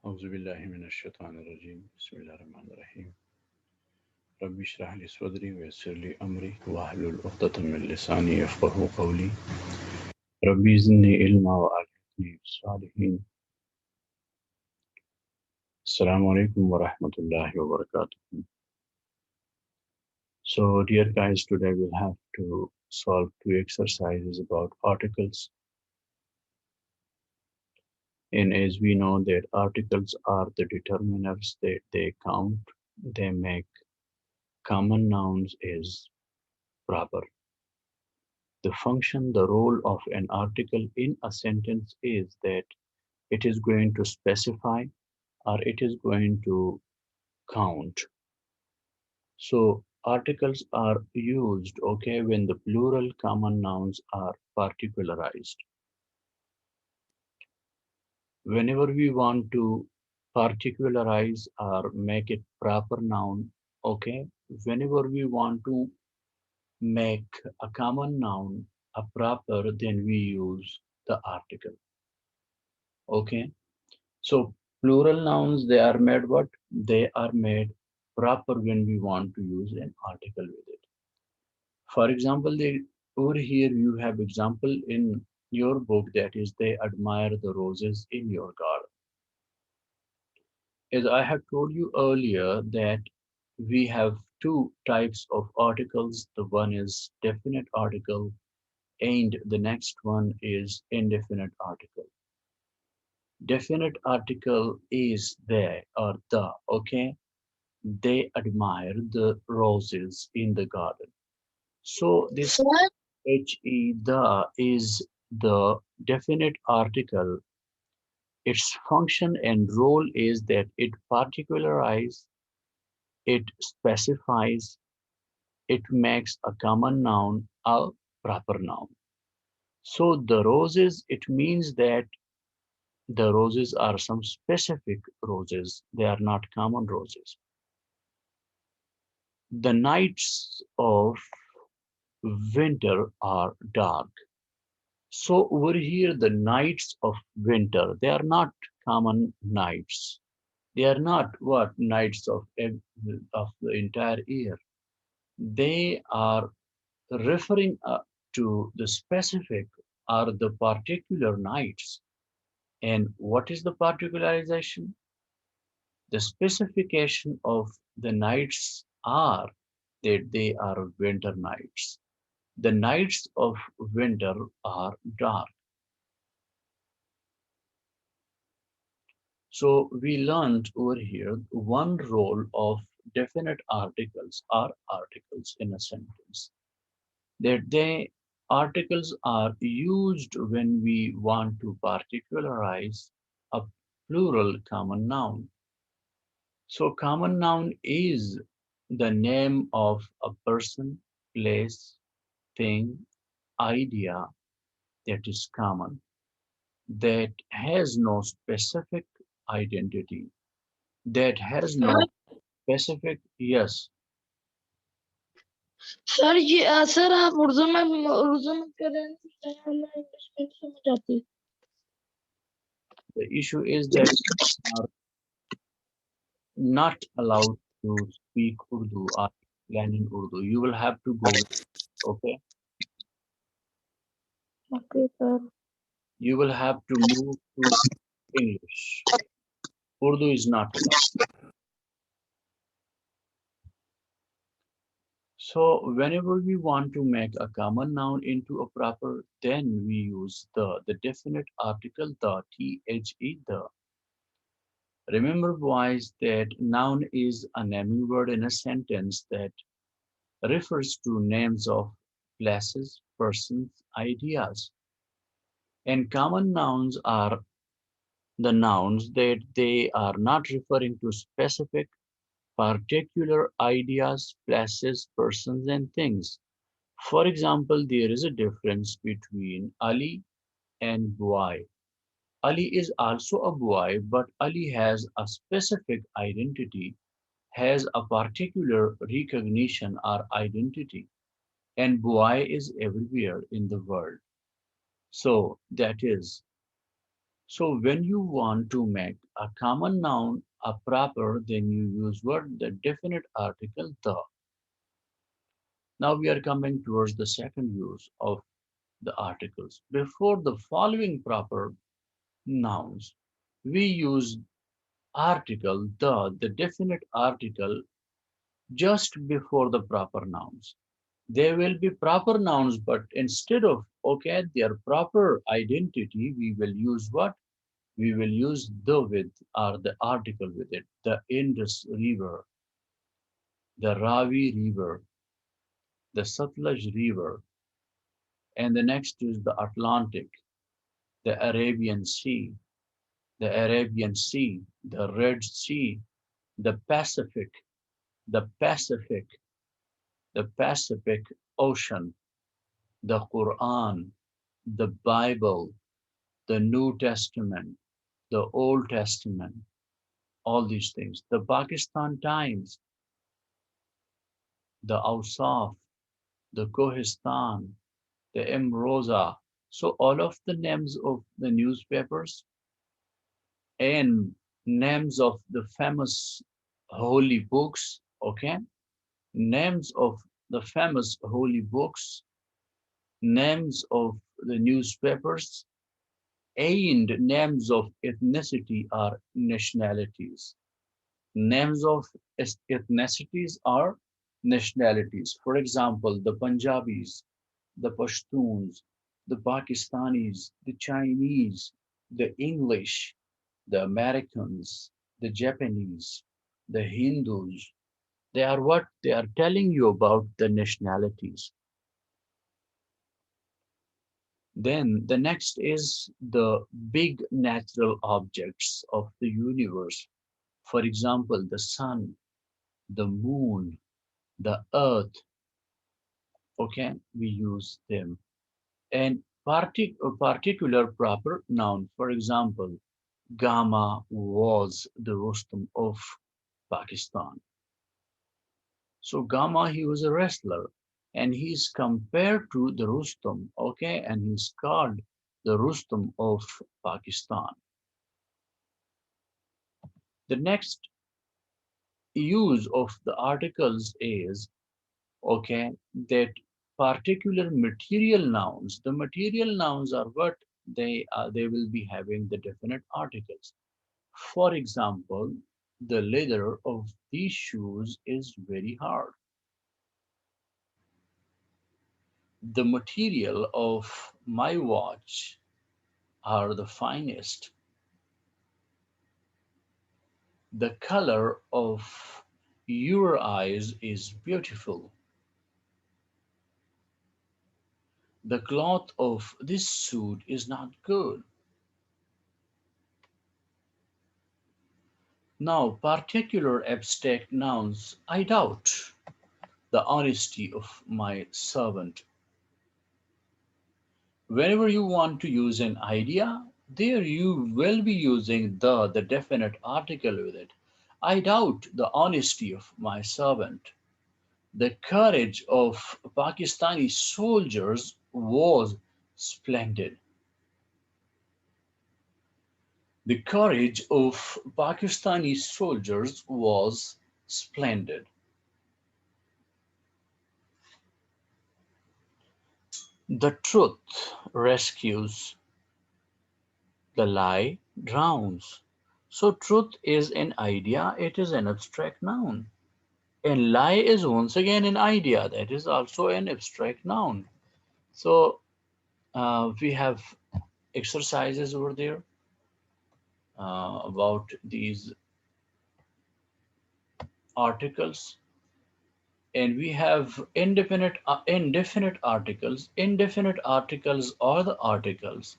أعوذ بالله من الشيطان الرجيم بسم الله الرحمن الرحيم رب اشرح لي صدري ويسر لي أمري واحلل عقدة من لساني يفقهوا قولي ربي زدني علما وألحقني بالصالحين السلام عليكم ورحمة الله وبركاته. So dear guys, today we'll have to solve two exercises about articles. And as we know that articles are the determiners that they count, they make common nouns as proper. The role of an article in a sentence is that it is going to specify or it is going to count. So articles are used, okay, when the plural common nouns are particularized. Whenever we want to particularize or make it proper noun, okay, whenever we want to make a common noun a proper, then we use the article, okay. So plural nouns, they are made what? They are made proper when we want to use an article with it. For example, over here you have example in your book that is they admire the roses in your garden. As I have told you earlier that we have two types of articles. The one is definite article and the next one is indefinite article. Definite article is there or the, okay. They admire the roses in the garden. So this he, the is the definite article. Its function and role is that it particularizes, it specifies, it makes a common noun a proper noun. So the roses, it means that the roses are some specific roses. They are not common roses. The nights of winter are dark. So over here, the nights of winter, they are not common nights. They are not what nights of the entire year. They are referring to the specific or the particular nights. And what is the particularization? The specification of the nights are that they are winter nights. The nights of winter are dark. So we learned over here one role of definite articles are articles in a sentence. That they articles are used when we want to particularize a plural common noun. So common noun is the name of a person, place, thing, idea that is common, that has no specific identity, that has sir no specific, yes. Sir ये sir आप उर्दू में कर रहे हैं तो मैं English में नहीं समझ आती। The issue is that you are not allowed to speak Urdu or learn in Urdu. You will have to go with, okay? Okay sir. You will have to move to English. Urdu is not allowed. So whenever we want to make a common noun into a proper, then we use the definite article, the. Remember, boys, that noun is a naming word in a sentence that refers to names of places, persons, ideas. And common nouns are the nouns that they are not referring to specific, particular ideas, places, persons, and things. For example, there is a difference between Ali and boy. Ali is also a boy, but Ali has a specific identity, has a particular recognition or identity, and boy is everywhere in the world. So that is. So when you want to make a common noun a proper, then you use what? The definite article the. Now we are coming towards the second use of the articles. Before the following proper nouns, we use article the definite article just before the proper nouns. There will be proper nouns, but instead of okay, their proper identity, we will use what? We will use the with or the article with it. The Indus River, the Ravi River, the Satluj River, and the next is the Atlantic, the Arabian Sea, the Red Sea, the Pacific, the Pacific, the Pacific Ocean, the Quran, the Bible, the New Testament, the Old Testament, all these things, the Pakistan Times, the Awsaf, the Kohistan, the Imroza. So all of the names of the newspapers and names of the famous holy books, okay? Names of the famous holy books, names of the newspapers, and names of ethnicity or nationalities. Names of ethnicities are nationalities. For example, the Punjabis, the Pashtuns, the Pakistanis, the Chinese, the English, the Americans, the Japanese, the Hindus. They are what? They are telling you about the nationalities. Then the next is the big natural objects of the universe. For example, the sun, the moon, the earth, okay, we use them. And a particular proper noun, for example, Gama was the Rustam of Pakistan. So Gama, he was a wrestler, and he's compared to the Rustam, okay, and he's called the Rustam of Pakistan. The next use of the articles is okay, that particular material nouns, the material nouns are what? They will be having the definite articles. For example, the leather of these shoes is very hard. The material of my watch are the finest. The color of your eyes is beautiful. The cloth of this suit is not good. Now, particular abstract nouns, I doubt the honesty of my servant. Whenever you want to use an idea, there you will be using the definite article with it. I doubt the honesty of my servant. The courage of Pakistani soldiers was splendid. The courage of Pakistani soldiers was splendid. The truth rescues, the lie drowns. So, truth is an idea, it is an abstract noun. And lie is once again an idea, that is also an abstract noun. So, we have exercises over there about these articles. And we have indefinite articles. Indefinite articles are the articles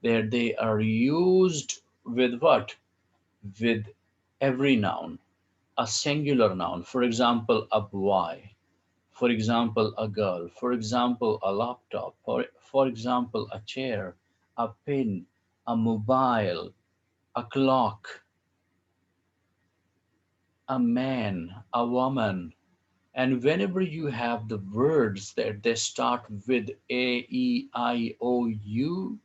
that they are used with what? With every noun, a singular noun. For example, a boy. For example, a girl. For example, a laptop. For example, a chair, a pen, a mobile, a clock, a man, a woman. And whenever you have the words that they start with A, E, I, O, U,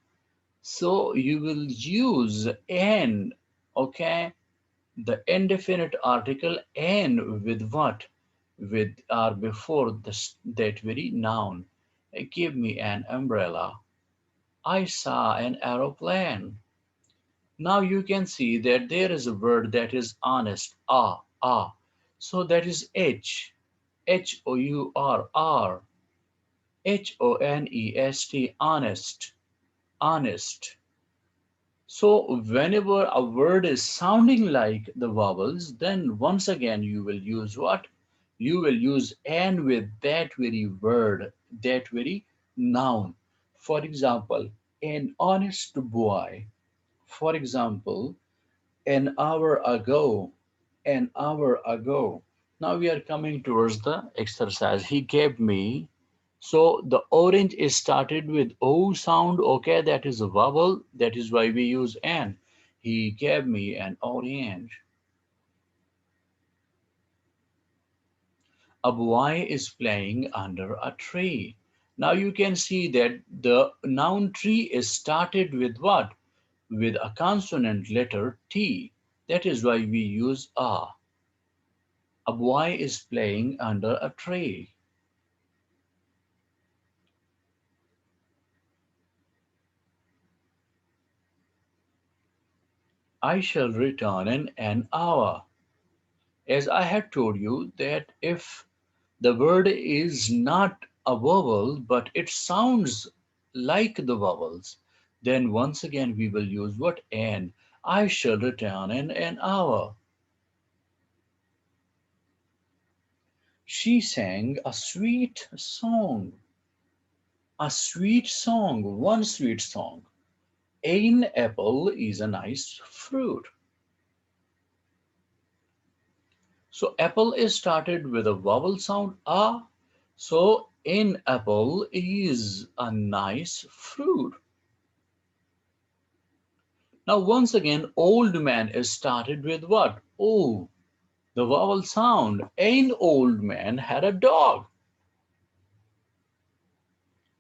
So you will use an, okay, the indefinite article an with what? With or before this, that very noun. Give me an umbrella. I saw an aeroplane. Now you can see that there is a word that is honest. Ah, ah. So that is H. H-O-U-R-R. Honest. Honest. Honest. So whenever a word is sounding like the vowels, then once again you will use what? You will use and with that very word, that very noun. For example, an honest boy. For example, an hour ago, an hour ago. Now we are coming towards the exercise. He gave me, so the orange is started with O sound, okay, that is a vowel, that is why we use an. He gave me an orange. A boy is playing under a tree. Now you can see that the noun tree is started with what? With a consonant letter T. That is why we use a. A boy is playing under a tree. I shall return in an hour. As I had told you that if the word is not a vowel but it sounds like the vowels, then once again we will use what? An. I shall return in an hour. She sang a sweet song. A sweet song, one sweet song. An apple is a nice fruit. So apple is started with a vowel sound a. So an apple is a nice fruit. Now once again, old man is started with what? O. The vowel sound. An old man had a dog.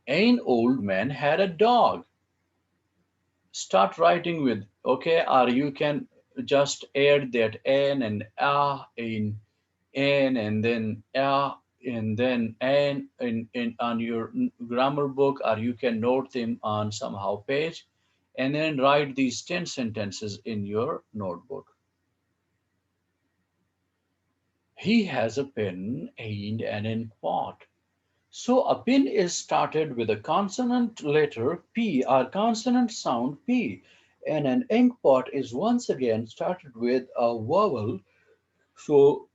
An old man had a dog. Start writing with, okay, or you can just add that an and a in an and then a and then in on your grammar book, or you can note them on somehow page and then write these 10 sentences in your notebook. He has a pen and an ink pot. So a pin is started with a consonant letter P or consonant sound P, and an ink pot is once again started with a vowel. So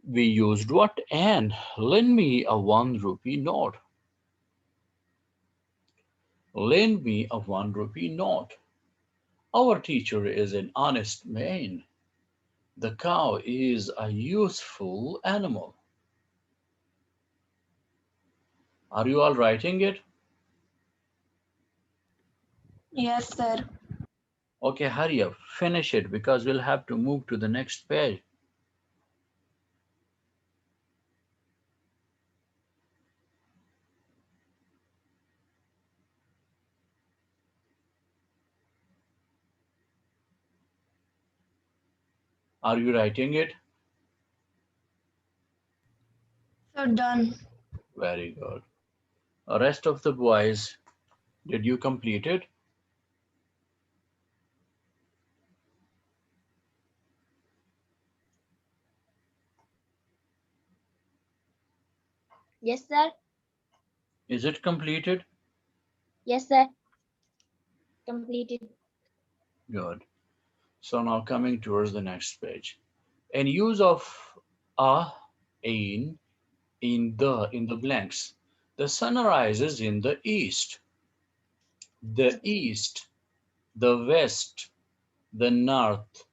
we used what? And lend me a 1 rupee note. Lend me a 1 rupee note. Our teacher is an honest man. The cow is a useful animal. Are you all writing it? Yes, sir. Okay, hurry up, finish it because we'll have to move to the next page. Are you writing it? So done. Very good. The rest of the boys, did you complete it? Yes, sir. Is it completed? Yes, sir. Completed. Good. So now coming towards the next page. And use of a, in the blanks. The sun rises in the east. The east, the west, the north,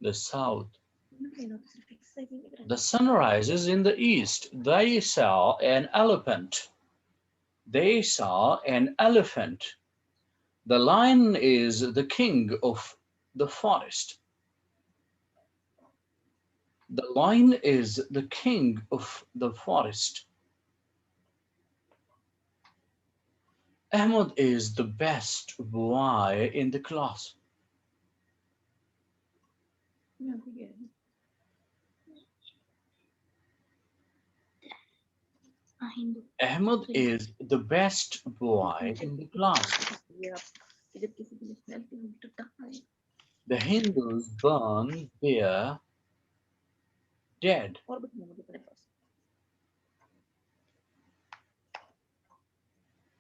the south. The sun rises in the east. They saw an elephant. They saw an elephant. The lion is the king of the forest. The lion is the king of the forest. Ahmed is the best boy in the class. Ahmed is the best boy in the class. The Hindus burn their dead.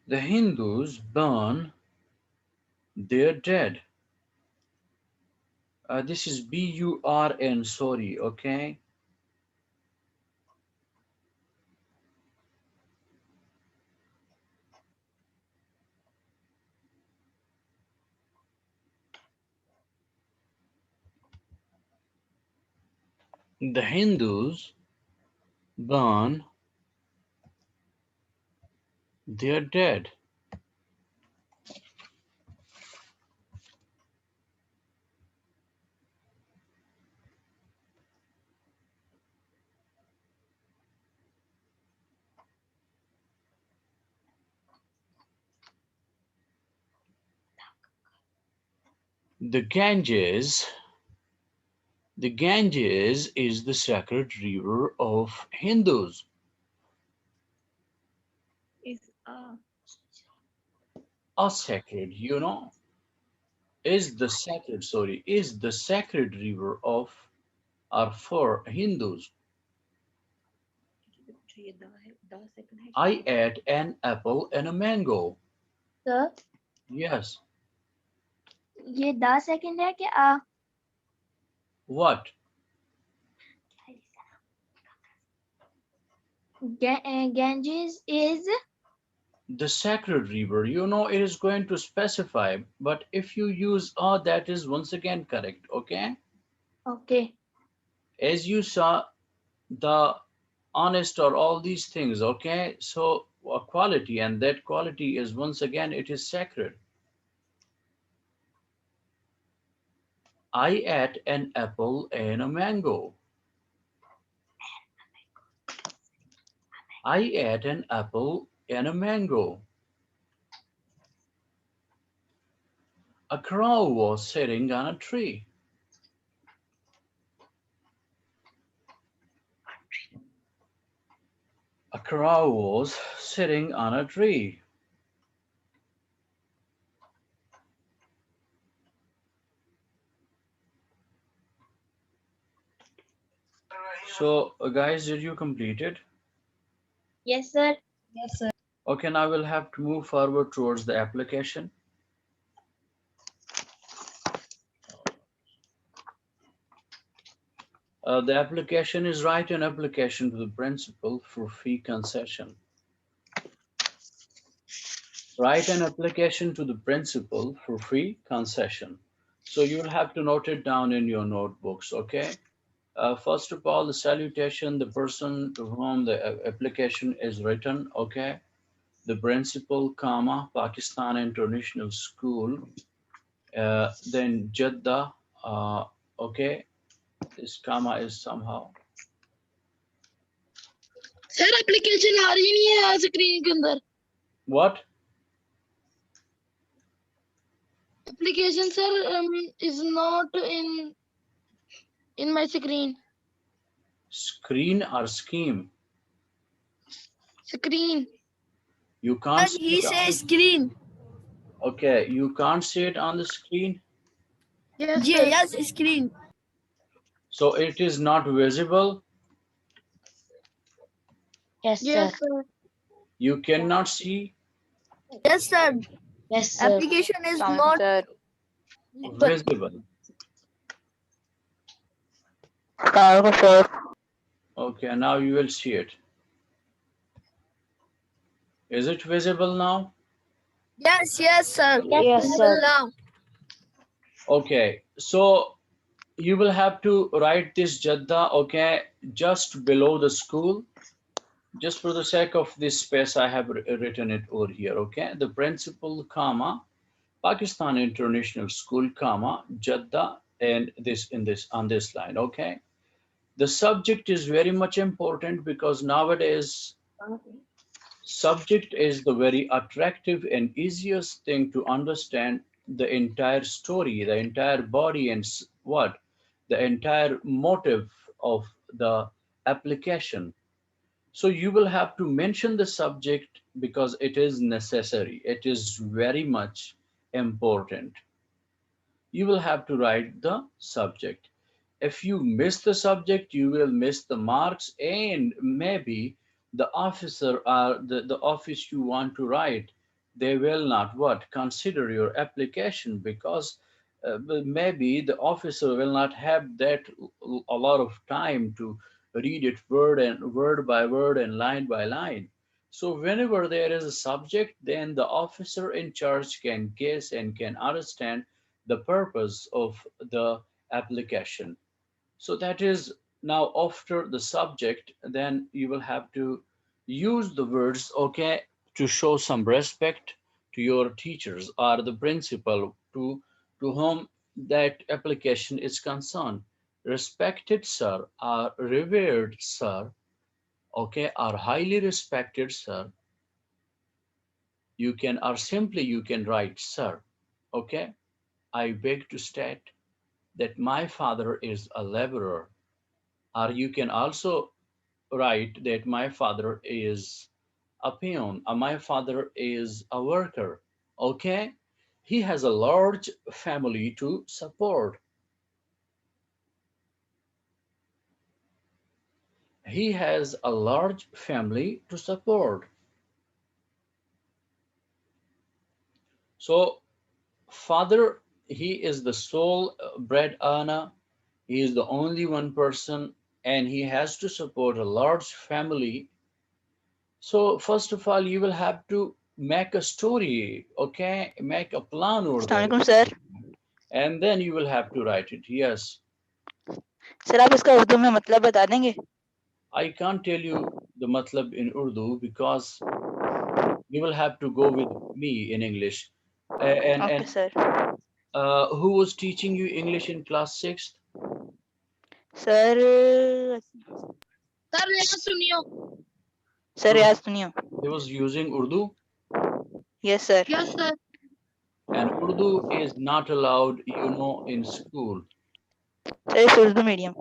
The Hindus burn their dead. This is BURN, sorry, okay? The Hindus burn their dead. The Ganges, the Ganges is the sacred river of Hindus. A sacred, is the sacred river of or for Hindus. I ate an apple and a mango. Sir Yes. ये 10 second है कि आ What? Ganges is The sacred river. It is going to specify, but if you use a, that is once again correct, okay? okay. As you saw, the honest or all these things, okay? So a quality, and that quality is once again, it is sacred. I ate an apple and a mango. I ate an apple and a mango. A crow was sitting on a tree. A crow was sitting on a tree. So, guys, did you complete it? Yes, sir. Yes, sir. Okay, now we'll have to move forward towards the application. The application is write an application to the principal for fee concession. Write an application to the principal for fee concession. So you'll have to note it down in your notebooks, okay? First of all, the salutation, the person to whom the application is written, okay? The principal, comma, Pakistan International School, then Jeddah, okay? This comma is somehow. Sir application आ रही नहीं है screen के अंदर What? Application sir is not in my screen. Screen or scheme? Screen. You can't see He it on- says screen. Okay, you can't see it on the screen. Yes, sir. Yes, screen. So it is not visible. Yes, sir. Yes, sir. You cannot see. Yes, sir. Yes, sir. Application is not Visible. Okay, now you will see it. Is it visible now? Yes, yes, sir. Yes, sir. Now. Okay, so you will have to write this Jeddah, okay, just below the school. Just for the sake of this space, I have written it over here, okay? The principal, comma, Pakistan International School, comma, Jeddah, and this on this line, okay? The subject is very much important because nowadays Subject is the very attractive and easiest thing to understand the entire story, the entire body, and what? The entire motive of the application. So you will have to mention the subject because it is necessary. It is very much important. You will have to write the subject. If you miss the subject, you will miss the marks, and maybe the officer or the office you want to write, they will not what consider your application because maybe the officer will not have that a lot of time to read it word by word and line by line. So whenever there is a subject, then the officer in charge can guess and can understand the purpose of the application. So that is now after the subject, then you will have to use the words, okay, to show some respect to your teachers or the principal to whom that application is concerned. Respected sir, or revered sir, okay, or highly respected sir, you can, or simply you can write sir, okay. I beg to state that my father is a laborer, or you can also write that my father is a peon, or my father is a worker. Okay, he has a large family to support. He has a large family to support. So father, he is the sole bread earner. He is the only one person, and he has to support a large family. So first of all, you will have to make a story, okay? Make a plan over अस्सलाम there, वालेकुम sir. and then you will have to write it. Yes, sir आप इसका उर्दू में मतलब बता देंगे? I can't tell you the matlab in Urdu because you will have to go with me in English. And okay sir. who was teaching you English in class 6th? Sir sir यहाँ सुनियो। Sir याद सुनियो। He was using Urdu, yes sir. Yes sir. and Urdu is not allowed, in school. Sir इस Urdu medium.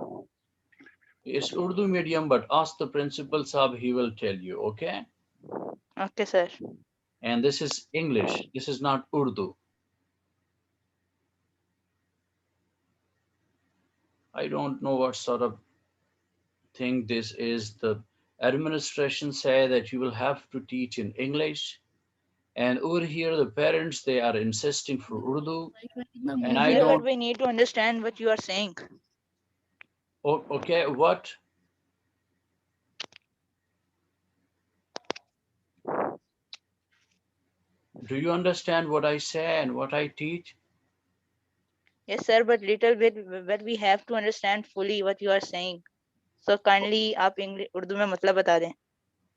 It's Urdu medium, but ask the principal sahab, he will tell you, okay? Okay sir. And this is English. This is not Urdu. I don't know what sort of thing this is. The administration say that you will have to teach in English. And over here, the parents, they are insisting for Urdu. And I sir but don't, we need to understand what you are saying. okay, what? Do you understand what I say and what I teach? Yes sir but little bit but we have to understand fully what you are saying. So kindly आप English Urdu में मतलब बता दें।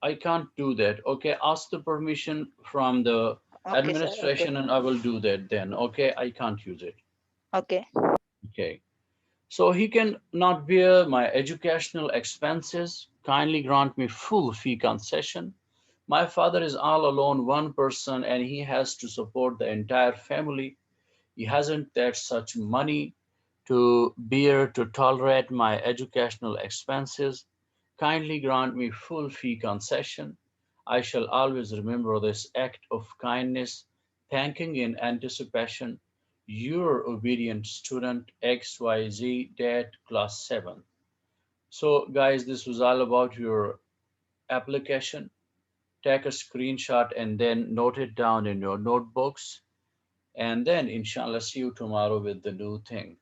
I can't do that. Okay, ask the permission from the okay sir. Okay administration and I will do that then. Okay, I can't use it. Okay Okay. So he can not bear my educational expenses. Kindly grant me full fee concession. My father is all alone, one person, and he has to support the entire family. He hasn't that such money to bear to tolerate my educational expenses. Kindly grant me full fee concession. I shall always remember this act of kindness, thanking in anticipation your obedient student XYZ date class 7. So guys, this was all about your application. Take a screenshot and then note it down in your notebooks. And then inshallah see you tomorrow with the new thing.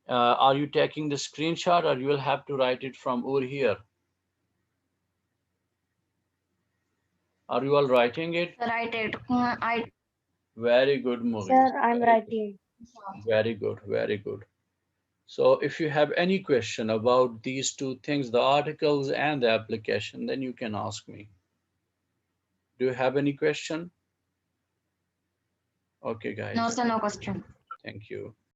Are you taking the screenshot or you will have to write it from over here? Are you all writing it? Write it. I Very good, Mughis. Sir, I'm Very good. writing. Very good, very good. So if you have any question about these two things, the articles and the application, then you can ask me. Do you have any question? Okay, guys. no sir, no question. Thank you.